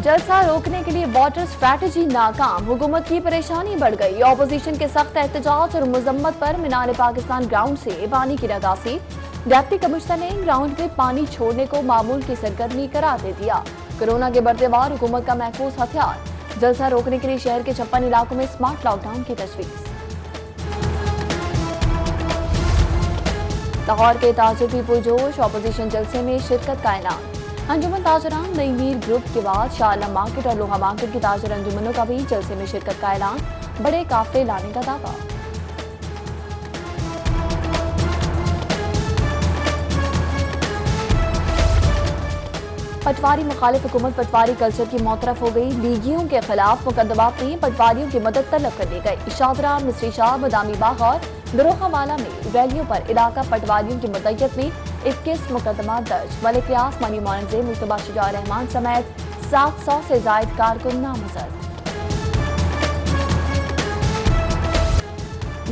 जलसा रोकने के लिए वाटर स्ट्रैटेजी नाकाम, हुकूमत की परेशानी बढ़ गई। ऑपोजिशन के सख्त एहतजाज और मजम्मत पर मीनार पाकिस्तान ग्राउंड से पानी की निकासी। डिप्टी कमिश्नर ने ग्राउंड में पानी छोड़ने को मामूल की सरगर्मी करार दे दिया। कोरोना के बढ़ते वार हुकूमत का महफूज हथियार, जलसा रोकने के लिए शहर के 56 इलाकों में स्मार्ट लॉकडाउन की तजवीज। लाहौर के ताजिर भी पुरजोश, ऑपोजिशन जलसे में शिरकत का ऐलान। अंजुमन ताजरान नई मीर ग्रुप के बाद शाह मार्केट और लोहा मार्केट की ताजर अंजुमनों का भी जलसे में शिरकत का ऐलान, बड़े काफले लाने का दावा। पटवारी मुखालिफ हुकूमत पटवारी कल्चर की मौतरफ हो गई। लीगियों के खिलाफ मुकदमात में पटवारियों की मदद तलब कर ली गई। शादरा, मिस्री शाह, बदामी बाग और दरोखावाला में रैलियों पर इलाका पटवारियों की मदयत में 21 मुकदमा दर्ज। मलिक रियाज, मनी मौरंजे, मुस्तफा शुजा रहमान समेत 700 से जायद कारकुन नामजद।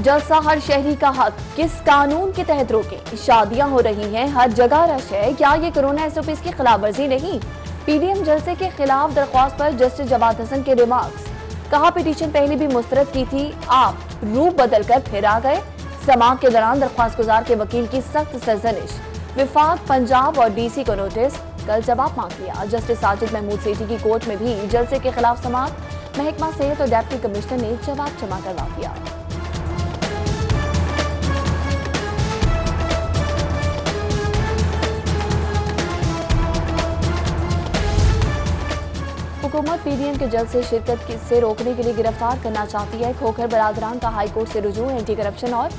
जलसा हर शहरी का हक, किस कानून के तहत रोके? शादियां हो रही हैं, हर जगह रश है, क्या ये कोरोना SOPs की खिलाफवर्जी नहीं? PDM जलसे के खिलाफ दरख्वास्त पर जस्टिस जवाद हसन के रिमार्क्स। कहा पिटीशन पहले भी मुस्तरद की थी, आप रूप बदल कर फिर आ गए। समाअत के दौरान दरख्वास्त गुजार के वकील की सख्त सरजनिश। विफाक, पंजाब और DC को नोटिस, कल जवाब मांग लिया। जस्टिस साजिद महमूद सेठी की कोर्ट में भी जलसे के खिलाफ समाअत। महकमा सेहत और डिप्टी कमिश्नर ने जवाब जमा करवा दिया। हुकूमत PDM के जलसे शिरकत से रोकने के लिए गिरफ्तार करना चाहती है। खोखर बरादरान का हाईकोर्ट से रुजू, एंटी करप्शन और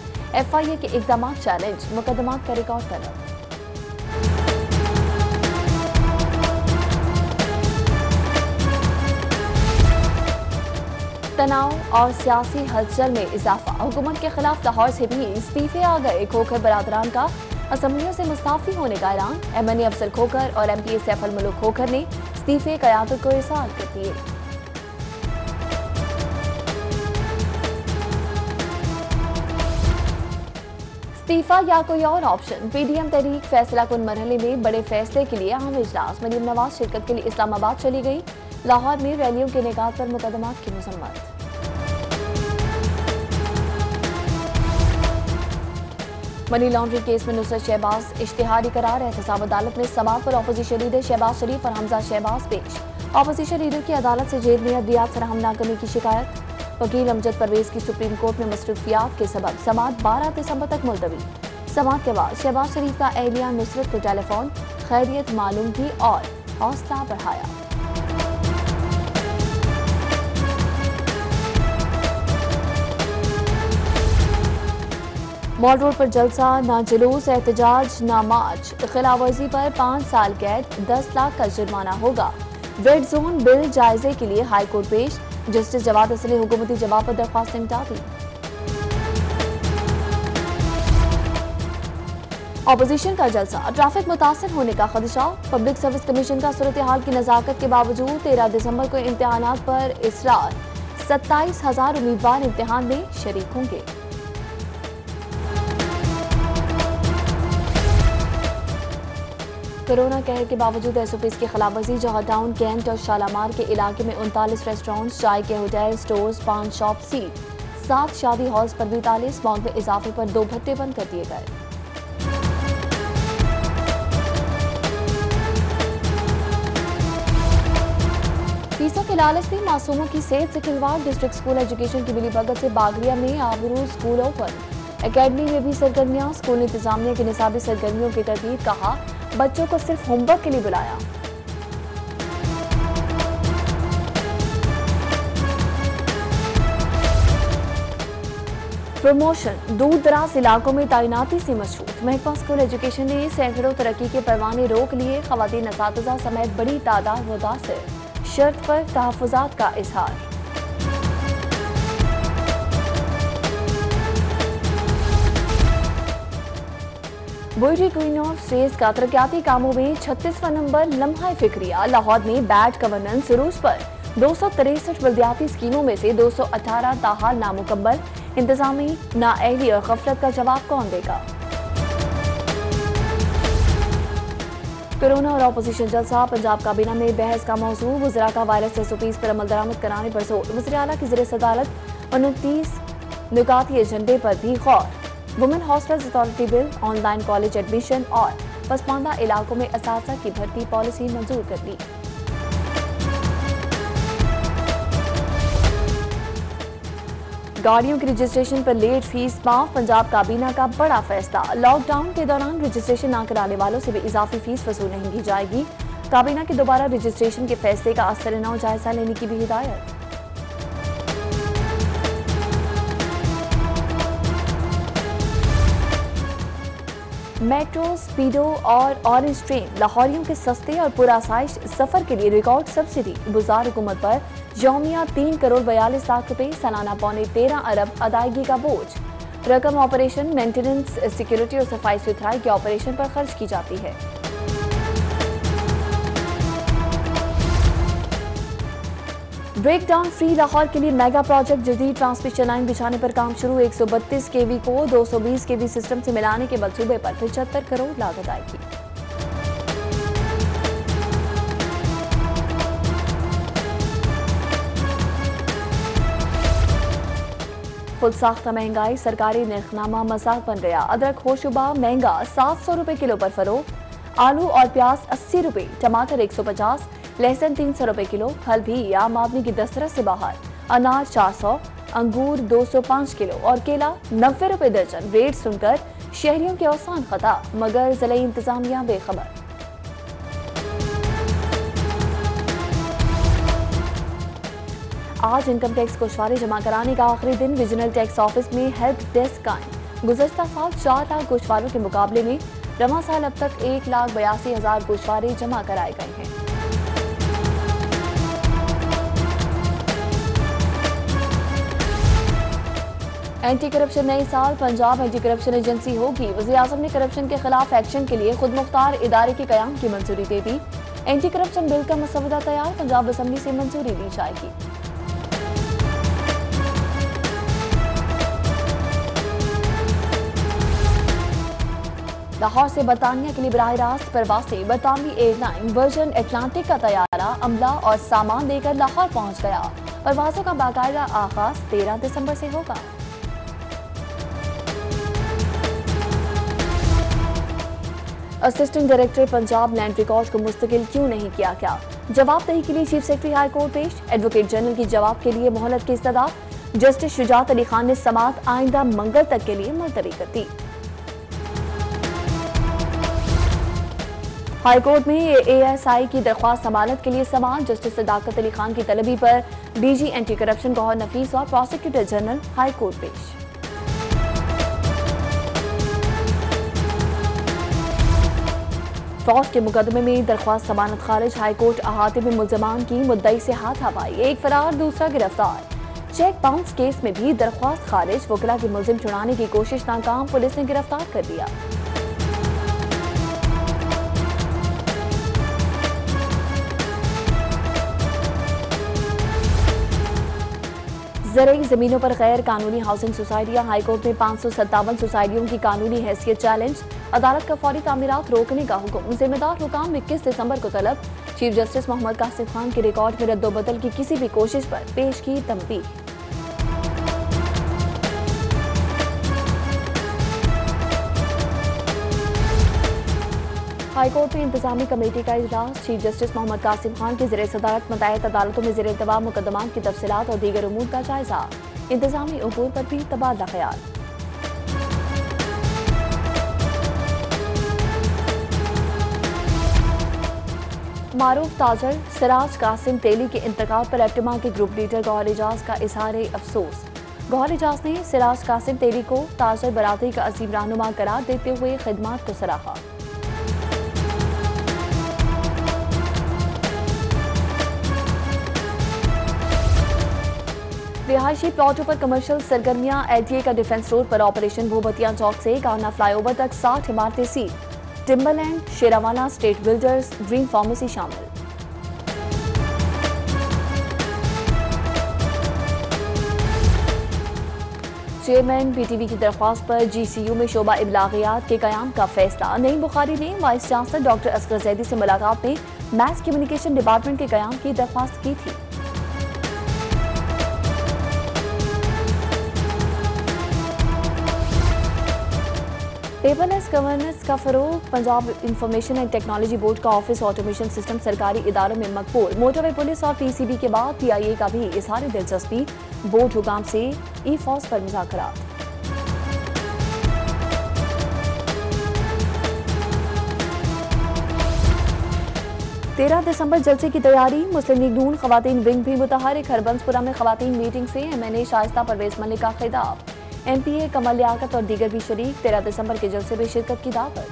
FIA के इकदाम चैलेंज, मुकदमात का रिकॉर्ड तलब। तनाव और सियासी हलचल में इजाफा, हुकूमत के खिलाफ लाहौर से भी इस्तीफे आ गए। खोखर बरादरान का असम्बलियों से मुस्ताफी होने का ऐलान। MNA अफसर खोखर और MPA सैफ अल मुल्क खोखर ने इस्तीफे क़यादत को इरसाल कर दिए। इस्तीफा या कोई और ऑप्शन? PDM तहरीक फैसला कुन मरहले में बड़े फैसले के लिए अहम इजलास। मरीम नवाज शिरकत के लिए इस्लामाबाद चली गई। लाहौर में रैलियों के निकात पर मुकदमात की मजम्मत। मनी लॉन्ड्रिंग केस में नुसरत शहबाज इश्तिहारी करार। एहतसाब अदालत में समाअत पर ऑपोजिशन लीडर शहबाज शरीफ और हमजा शहबाज पेश। ऑपोजिशन लीडर की अदालत से जेल में अदवियात फराहम न करने की शिकायत। वकील अमजद परवेज की सुप्रीम कोर्ट में मसरूफियात के सबब समाअत 12 दिसंबर तक मुलतवी। समाअत के बाद शहबाज शरीफ का एहलिया नुसरत को टेलीफोन, खैरियत मालूम की और हौसला बढ़ाया। मॉल रोड पर जलसा, ना जुलूस, एहतजाज, ना मार्च। खिलाफवर्जी पर 5 साल कैद, 10 लाख का जुर्माना होगा। रेड जोन बिल जायजे के लिए हाई कोर्ट पेश। जस्टिस जवाद हसन ने हुकूमती जवाब पर दरख्वास्त निपटा दी। ऑपोजिशन का जलसा, ट्रैफिक मुतासर होने का खदशा। पब्लिक सर्विस कमीशन का सूरत हाल की नजाकत के बावजूद 13 दिसंबर को इम्तिहानात पर इसरार। 27,000 उम्मीदवार इम्तिहान में शरीक होंगे। कोरोना कहर के बावजूद SOPs की खिलाफवर्जी। जौहर टाउन, कैंट और शालामार के इलाके में 39 रेस्टोरेंट्स, चाय के होटल, स्टोर्स, पान शॉप सील। 7 शादी हॉल्स पर भी ताले। स्मॉग में इजाफे पर 2 भट्टे बंद कर दिए गए। फीसों के लालच में मासूमों की सेहत से खिलवाड़। डिस्ट्रिक्ट स्कूल एजुकेशन की मिलीभगत से बागरिया में आबरू स्कूल ओपन। एकेडमी में भी सरगर्मियां। स्कूल इंतजामिया की निसाबी सरगर्मियों की तरतीब। कहा बच्चों को सिर्फ होमवर्क के लिए बुलाया। प्रमोशन, दूर दराज इलाकों में तैनाती से मशहूर। महकमा स्कूल एजुकेशन ने सैकड़ों तरक्की के परवाने रोक लिए। खवातीन असातिज़ा समेत बड़ी तादाद मुतासिर। शर्त पर तहफ़्फ़ुज़ात का इजहार। बुर्ज क्वीन ऑफ स्टेट्स का तरक्याती कामों में 36वां नंबर। लम्हा फिक्रिया, लाहौर में बैड गवर्नेंस उरूज पर। 263 बल्दियाती स्कीमों में से 218 ताहाल नामुकम्मल। इंतजामी नाअहली और गफलत का जवाब कौन देगा? कोरोना और अपोजिशन जलसा, पंजाब काबीना में बहस का मौजू, वज़रा का वायरस SOPs पर अमल दरामद कराने पर जोर, वज़ीर आला की ज़ेर सदारत 29 नुकाती एजेंडे पर भी गौर। Women hostels authority bill, online college admission और पसमानदा इलाकों में असातिज़ा की भर्ती पॉलिसी मंजूर कर ली। गाड़ियों की रजिस्ट्रेशन पर लेट फीस माफ, पंजाब काबीना का बड़ा फैसला। लॉकडाउन के दौरान रजिस्ट्रेशन न कराने वालों से भी इजाफी फीस वसूल नहीं की जाएगी। काबीना के दोबारा रजिस्ट्रेशन के फैसले का असर नौ जायजा लेने की भी हिदायत। मेट्रो, स्पीडो और ऑरेंज ट्रेन लाहौरियों के सस्ते और पुरआसाइश सफर के लिए रिकॉर्ड सब्सिडी। गुजार हुकूमत पर यौमिया 3 करोड़ 42 लाख रुपए, सालाना पौने 13 अरब अदायगी का बोझ। रकम ऑपरेशन, मेंटेनेंस, सिक्योरिटी और सफाई सुथराई के ऑपरेशन पर खर्च की जाती है। ब्रेकडाउन फ्री लाहौर के लिए मेगा प्रोजेक्ट, जदीद ट्रांसमिशन लाइन बिछाने पर काम शुरू। 132 kV को 220 kV सिस्टम से मिलाने के मंसूबे पर 75 करोड़ लागत आएगी। खुद साख्ता महंगाई, सरकारी निर्खनामा मजाक बन गया। अदरक होशुबा महंगा, 700 रुपए किलो पर फरोख्त। आलू और प्याज 80 रुपए, टमाटर 150, लहसुन 300 रुपए किलो। फल भी आम आदमी की दस्तरस से बाहर। अनार 400, अंगूर 205 किलो और केला 90 रुपए दर्जन। रेट सुनकर शहरियों के औसान खता, मगर जिले इंतजामिया बेखबर। आज इनकम टैक्स गोशवारे जमा कराने का आखिरी दिन। विजिलेंस टैक्स ऑफिस में हेल्प डेस्क कायम। गुज़श्ता साल 4 लाख गोशवारों के मुकाबले में रवा साल अब तक 1,82,000 गोशवारे जमा कराए गए हैं। एंटी करप्शन नए साल, पंजाब एंटी करप्शन एजेंसी होगी। वज़ीर आज़म ने करप्शन के खिलाफ एक्शन के लिए खुद मुख्तार इदारे के कयाम की मंजूरी दे दी। एंटी करप्शन बिल का मसवदा तैयार, पंजाब असम्बली से मंजूरी दी जाएगी। लाहौर से बरतानिया के लिए बराह रास्त परवासें। बरतानवी एयरलाइन वर्जन एटलांटिक का तैयारा अमला और सामान लेकर लाहौर पहुंच गया। परवाजों का बाकायदा आगाज 13 दिसंबर से होगा। Assistant director Punjab land record को मुस्तकिल क्यों नहीं किया गया? जवाबदेही के लिए चीफ सेक्रेटरी हाई कोर्ट पेश। एडवोकेट जनरल की जवाब के लिए मोहलत की इस्तदाद। जस्टिस शुजात अली खान ने समाअत आइंदा मंगल तक के लिए मुलतवी कर दी। हाईकोर्ट में ASI की दरख्वास्त जमानत के लिए समाअत। जस्टिस सदाकत अली खान की तलबी पर DG एंटी करप्शन गौहर नफीस और प्रोसिक्यूटर जनरल हाई कोर्ट पेश। फ्रॉड के मुकदमे में दरख्वास्त जमानत खारिज। हाई कोर्ट अहाते में मुल्जमान की मुद्दई से हाथापाई, एक फरार दूसरा गिरफ्तार। चेक बाउंस केस में भी दरख्वास्त खारिज। वकला की मुल्जिम छुड़ाने की कोशिश नाकाम, पुलिस ने गिरफ्तार कर लिया। ज़रई ज़मीनों पर गैर कानूनी हाउसिंग सोसाइटियां। हाईकोर्ट में 557 सोसाइटियों की कानूनी हैसियत चैलेंज। अदालत का फौरी तामीरात रोकने का हुक्म। जिम्मेदार हुकाम 21 दिसंबर को तलब। चीफ जस्टिस मोहम्मद कासिम खान के रिकॉर्ड में रद्दोबदल की किसी भी कोशिश पर पेश की तंबीह। हाईकोर्ट में इंतजामी कमेटी का इजलास। चीफ जस्टिस मोहम्मद कासिम खान की ज़ेर सदारत मुतायद अदालतों में ज़ेर इंतज़ाम मुकदमात की तफसीलात और दीगर उमूर का जायजा। इंतजामी उमूर पर भी तबादला ख्याल। मारूफ ताजर सिराज कासिम तेली के इंतकाल पर एप्टिमा के ग्रुप लीडर गौहर एजाज का इजहार अफसोस। गौहर एजाज ने सिराज कासिम तेली को ताजर बरादरी का अजीम रहनुमा करार देते हुए खिदमात को सराहा। रिहायशी प्लॉटों पर कमर्शियल सरगर्मियां। LTA का डिफेंस रोड पर ऑपरेशन भूबतिया चौक से काना फ्लाईओवर तक 60 इमारतें seal. Timberland, Sheranwala, state builders, dream pharmacy शामिल। चेयरमैन पीटीवी की दरख्वास्त पर GCU में शोबा इबलागियात के कयाम का फैसला। नईम बुखारी ने vice chancellor doctor Asghar Zaidi से मुलाकात में मैस कम्युनिकेशन डिपार्टमेंट के कयाम की दरख्वास्त की थी। पेपरलेस गवर्नेंस का फरोग। Punjab information and technology board का ऑफिस ऑटोमेशन सिस्टम सरकारी इदारों में मकबूल। मोटरवे पुलिस और PCB के बाद PIA का भी इजहार दिलचस्पी। बोर्ड हुकाम से ई-फॉस पर मुज़ाकरात। तेरह दिसंबर जलसे की तैयारी। मुस्लिम लीग नून खवातीन विंग भी मुतहरिक। हरबंसपुरा में खवातीन मीटिंग से MNA शाइस्ता परवेज मलिक का खिताब। MPA कमल लियाकत और दीगर भी शरीक। 13 दिसंबर के जलसे में शिरकत की दावत।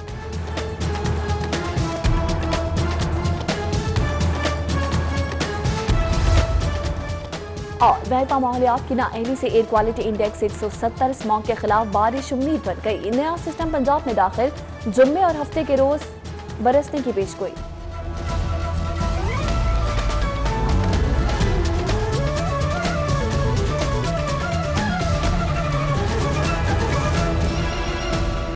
और महकमा माहौलियात की नाअहली से एयर क्वालिटी इंडेक्स 170। स्मॉग के खिलाफ बारिश उम्मीद बन गई। नया सिस्टम पंजाब में दाखिल। जुम्मे और हफ्ते के रोज बरसने की पेशगोई।